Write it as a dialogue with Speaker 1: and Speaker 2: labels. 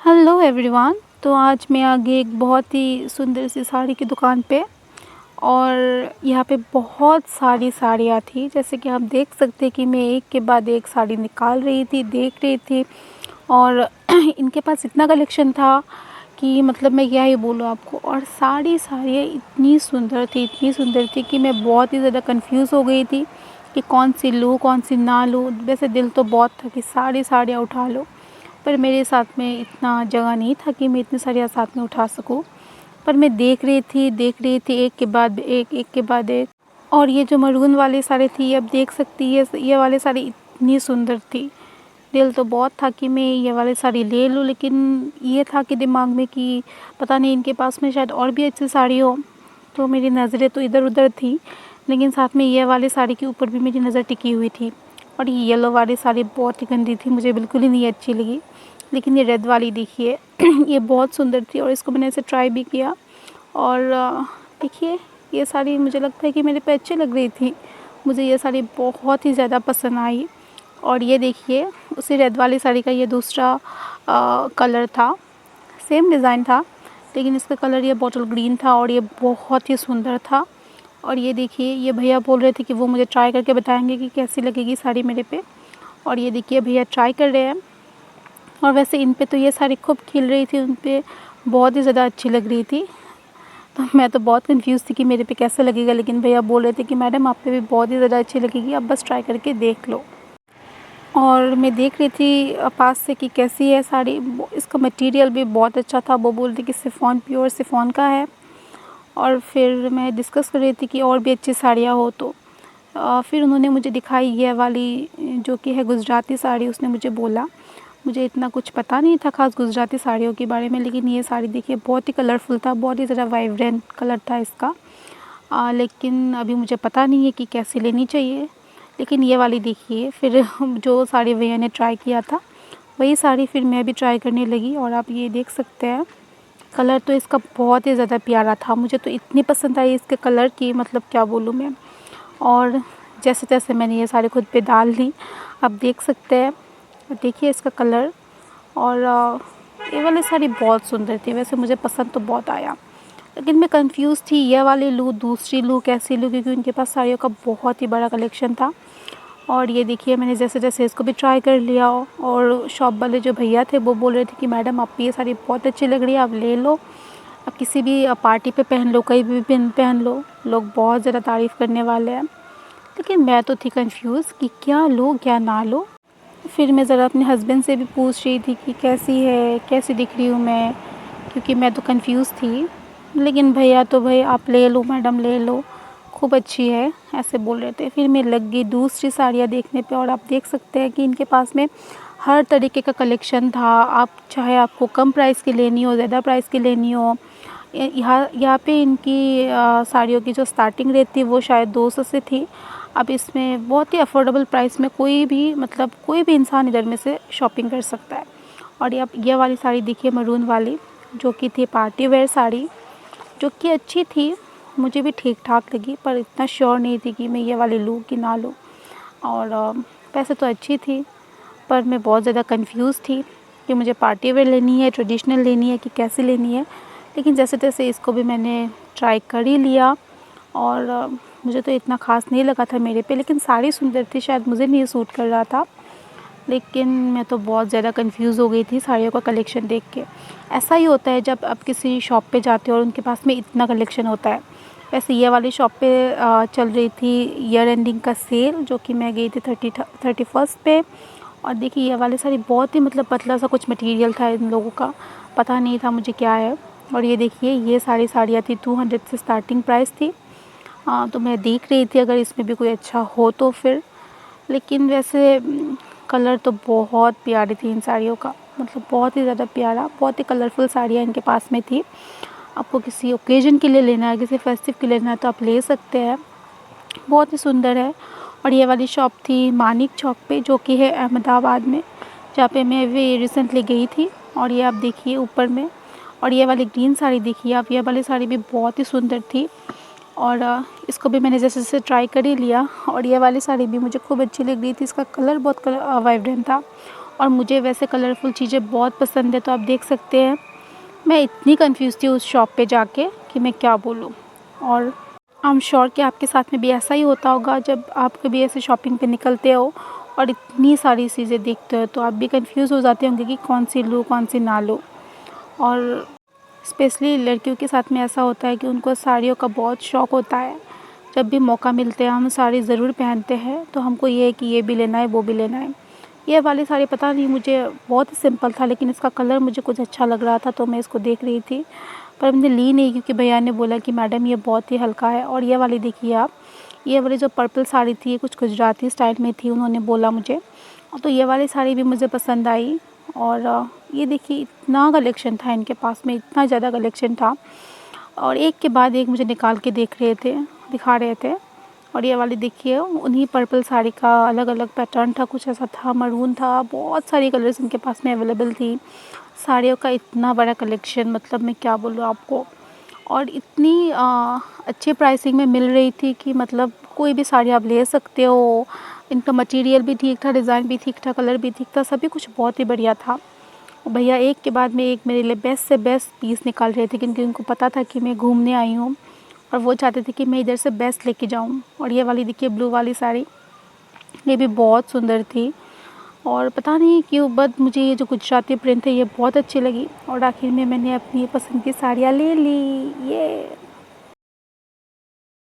Speaker 1: Hello everyone. तो आज मैं आ गई एक बहुत ही सुंदर सी साड़ी की दुकान पे। और यहाँ पे बहुत सारी साड़ियाँ थी, जैसे कि आप देख सकते हैं कि मैं एक के बाद एक साड़ी निकाल रही थी, देख रही थी। और इनके पास इतना कलेक्शन था कि मतलब मैं क्या ही बोलूँ आपको। और सारी साड़ियाँ इतनी सुंदर थी कि मैं बहुत ही ज़्यादा कंफ्यूज हो गई थी कि कौन सी लूँ कौन सी ना लूँ। वैसे दिल तो बहुत था कि सारी साड़ियाँ उठा लो, पर मेरे साथ में इतना जगह नहीं था कि मैं इतनी साड़ियाँ साथ में उठा सकूँ। पर मैं देख रही थी एक के बाद एक के बाद एक। और ये जो मरून वाली साड़ी थी, अब देख सकती है ये वाली साड़ी इतनी सुंदर थी। दिल तो बहुत था कि मैं ये वाली साड़ी ले लूँ, लेकिन ये था कि दिमाग में कि पता नहीं इनके पास में शायद और भी अच्छी साड़ी हो। तो मेरी नज़रें तो इधर उधर थी, लेकिन साथ में ये वाली साड़ी के ऊपर भी मेरी नज़र टिकी हुई थी। और ये येलो वाली साड़ी बहुत ही गंदी थी, मुझे बिल्कुल ही नहीं अच्छी लगी। लेकिन ये रेड वाली देखिए ये बहुत सुंदर थी और इसको मैंने ऐसे ट्राई भी किया। और देखिए ये साड़ी मुझे लगता है कि मेरे पे अच्छी लग रही थी। मुझे ये साड़ी बहुत ही ज़्यादा पसंद आई। और ये देखिए उसी रेड वाली साड़ी का ये दूसरा कलर था, सेम डिज़ाइन था, लेकिन इसका कलर ये बॉटल ग्रीन था और ये बहुत ही सुंदर था। और ये देखिए ये भैया बोल रहे थे कि वो मुझे ट्राई करके बताएंगे कि कैसी लगेगी साड़ी मेरे पे। और ये देखिए भैया ट्राई कर रहे हैं। और वैसे इन पे तो ये साड़ी खूब खिल रही थी, उन पे बहुत ही ज़्यादा अच्छी लग रही थी। तो मैं तो बहुत कंफ्यूज़ थी कि मेरे पे कैसा लगेगा, लेकिन भैया बोल रहे थे कि मैडम आप पे भी बहुत ही ज़्यादा अच्छी लगेगी, आप बस ट्राई करके देख लो। और मैं देख रही थी पास से कि कैसी है साड़ी। इसका मटेरियल भी बहुत अच्छा था। वो बोल रही थी कि शिफॉन, प्योर शिफॉन का है। और फिर मैं डिस्कस कर रही थी कि और भी अच्छी साड़ियाँ हो तो फिर उन्होंने मुझे दिखाई ये वाली जो कि है गुजराती साड़ी। उसने मुझे बोला, मुझे इतना कुछ पता नहीं था ख़ास गुजराती साड़ियों के बारे में, लेकिन ये साड़ी देखिए बहुत ही कलरफुल था, बहुत ही ज़्यादा वाइब्रेंट कलर था इसका। लेकिन अभी मुझे पता नहीं है कि कैसी लेनी चाहिए। लेकिन ये वाली देखिए, फिर जो साड़ी भैया ने ट्राई किया था वही साड़ी फिर मैं भी ट्राई करने लगी। और आप ये देख सकते हैं कलर तो इसका बहुत ही ज़्यादा प्यारा था। मुझे तो इतनी पसंद आई इसके कलर की, मतलब क्या बोलूँ मैं। और जैसे तैसे मैंने ये साड़ी खुद पे डाल ली, आप देख सकते हैं। देखिए इसका कलर। और ये वाली साड़ी बहुत सुंदर थी, वैसे मुझे पसंद तो बहुत आया। लेकिन मैं कंफ्यूज थी ये वाली लूँ दूसरी लूँ कैसी लूँ, क्योंकि उनके पास साड़ियों का बहुत ही बड़ा कलेक्शन था। और ये देखिए मैंने जैसे जैसे इसको भी ट्राई कर लिया। और शॉप वाले जो भैया थे वो बोल रहे थे कि मैडम आप ये साड़ी बहुत अच्छी लग रही है, आप ले लो, आप किसी भी पार्टी पे पहन लो, कहीं भी पहन लो, लोग बहुत ज़्यादा तारीफ़ करने वाले हैं। लेकिन मैं तो थी कंफ्यूज़ कि क्या लूँ क्या ना लूँ। फिर मैं ज़रा अपने हस्बैंड से भी पूछ रही थी कि कैसी है, कैसी दिख रही हूँ मैं, क्योंकि मैं तो कंफ्यूज़ थी। लेकिन भैया तो भाई आप ले लो मैडम ले लो, खूब अच्छी है, ऐसे बोल रहे थे। फिर मैं लग गई दूसरी साड़ियाँ देखने पे। और आप देख सकते हैं कि इनके पास में हर तरीके का कलेक्शन था। आप चाहे आपको कम प्राइस की लेनी हो, ज़्यादा प्राइस की लेनी हो, यहाँ पे इनकी साड़ियों की जो स्टार्टिंग रेट थी वो शायद 200 से थी। अब इसमें बहुत ही अफोर्डेबल प्राइस में कोई भी मतलब कोई भी इंसान इधर में से शॉपिंग कर सकता है। और ये वाली साड़ी देखिए मरून वाली, जो कि थी पार्टी वेयर साड़ी, जो कि अच्छी थी, मुझे भी ठीक ठाक लगी, पर इतना श्योर नहीं थी कि मैं ये वाली लूँ कि ना लूँ। और वैसे तो अच्छी थी, पर मैं बहुत ज़्यादा कंफ्यूज थी कि मुझे पार्टी वेयर लेनी है, ट्रेडिशनल लेनी है कि कैसी लेनी है। लेकिन जैसे तैसे इसको भी मैंने ट्राई कर ही लिया। और मुझे तो इतना ख़ास नहीं लगा था मेरे पे, लेकिन साड़ी सुंदर थी, शायद मुझे नहीं सूट कर रहा था। लेकिन मैं तो बहुत ज़्यादा कंफ्यूज हो गई थी साड़ियों का कलेक्शन देख के। ऐसा ही होता है जब आप किसी शॉप पे जाते हो और उनके पास में इतना कलेक्शन होता है। वैसे ये वाली शॉप पे चल रही थी ईयर एंडिंग का सेल, जो कि मैं गई थी 31st पे। और देखिए ये वाली साड़ी बहुत ही मतलब पतला सा कुछ मटेरियल था, इन लोगों का पता नहीं था मुझे क्या है। और ये देखिए ये सारी साड़ियाँ थी 200 से स्टार्टिंग प्राइस थी। हाँ, तो मैं देख रही थी अगर इसमें भी कोई अच्छा हो तो फिर। लेकिन वैसे कलर तो बहुत प्यारी थी इन साड़ियों का, मतलब बहुत ही ज़्यादा प्यारा, बहुत ही कलरफुल साड़ियाँ इनके पास में थी। आपको किसी ओकेजन के लिए लेना है, किसी फेस्टिव के लिए लेना है तो आप ले सकते हैं, बहुत ही सुंदर है। और ये वाली शॉप थी मानिक चौक पे, जो कि है अहमदाबाद में, जहाँ पे मैं भी रिसेंटली गई थी। और ये आप देखिए ऊपर में। और ये वाली ग्रीन साड़ी देखिए आप, ये वाली साड़ी भी बहुत ही सुंदर थी। और इसको भी मैंने जैसे जैसे ट्राई कर ही लिया। और ये वाली साड़ी भी मुझे खूब अच्छी लग रही थी, इसका कलर बहुत वाइब्रेंट था। और मुझे वैसे कलरफुल चीज़ें बहुत पसंद है। तो आप देख सकते हैं मैं इतनी कंफ्यूज़ थी उस शॉप पे जाके कि मैं क्या बोलूँ। और आई एम श्योर कि आपके साथ में भी ऐसा ही होता होगा, जब आप कभी ऐसे शॉपिंग पे निकलते हो और इतनी सारी चीज़ें देखते हो तो आप भी कंफ्यूज हो जाते होंगे कि कौन सी लूँ कौन सी ना लूँ। और स्पेशली लड़कियों के साथ में ऐसा होता है कि उनको साड़ियों का बहुत शौक़ होता है। जब भी मौका मिलते हैं हम साड़ी ज़रूर पहनते हैं। तो हमको ये है कि ये भी लेना है वो भी लेना है। ये वाली साड़ी पता नहीं मुझे बहुत ही सिंपल था, लेकिन इसका कलर मुझे कुछ अच्छा लग रहा था तो मैं इसको देख रही थी, पर मैंने ली नहीं क्योंकि भैया ने बोला कि मैडम ये बहुत ही हल्का है। और ये वाली देखिए आप, ये वाली जो पर्पल साड़ी थी ये कुछ गुजराती स्टाइल में थी, उन्होंने बोला मुझे। तो ये वाली साड़ी भी मुझे पसंद आई। और ये देखिए इतना कलेक्शन था इनके पास में, इतना ज़्यादा कलेक्शन था और एक के बाद एक मुझे निकाल के दिखा रहे थे। और ये वाली देखिए उन्हीं पर्पल साड़ी का अलग अलग पैटर्न था, कुछ ऐसा था, मरून था, बहुत सारी कलर्स इनके पास में अवेलेबल थी। साड़ियों का इतना बड़ा कलेक्शन, मतलब मैं क्या बोलूँ आपको। और इतनी अच्छे प्राइसिंग में मिल रही थी कि मतलब कोई भी साड़ी आप ले सकते हो। इनका मटेरियल भी ठीक था, डिज़ाइन भी ठीक था, कलर भी ठीक था, सभी कुछ बहुत ही बढ़िया था। भैया एक के बाद में एक मेरे लिए बेस्ट से बेस्ट पीस निकाल रहे थे, क्योंकि उनको पता था कि मैं घूमने आई हूँ और वो चाहते थे कि मैं इधर से बेस्ट लेके जाऊँ। और ये वाली देखिए ब्लू वाली साड़ी, ये भी बहुत सुंदर थी। और पता नहीं क्यों बट मुझे ये जो गुजराती प्रिंट है ये बहुत अच्छी लगी और आखिर में मैंने अपनी पसंद की साड़ियाँ ले ली। ये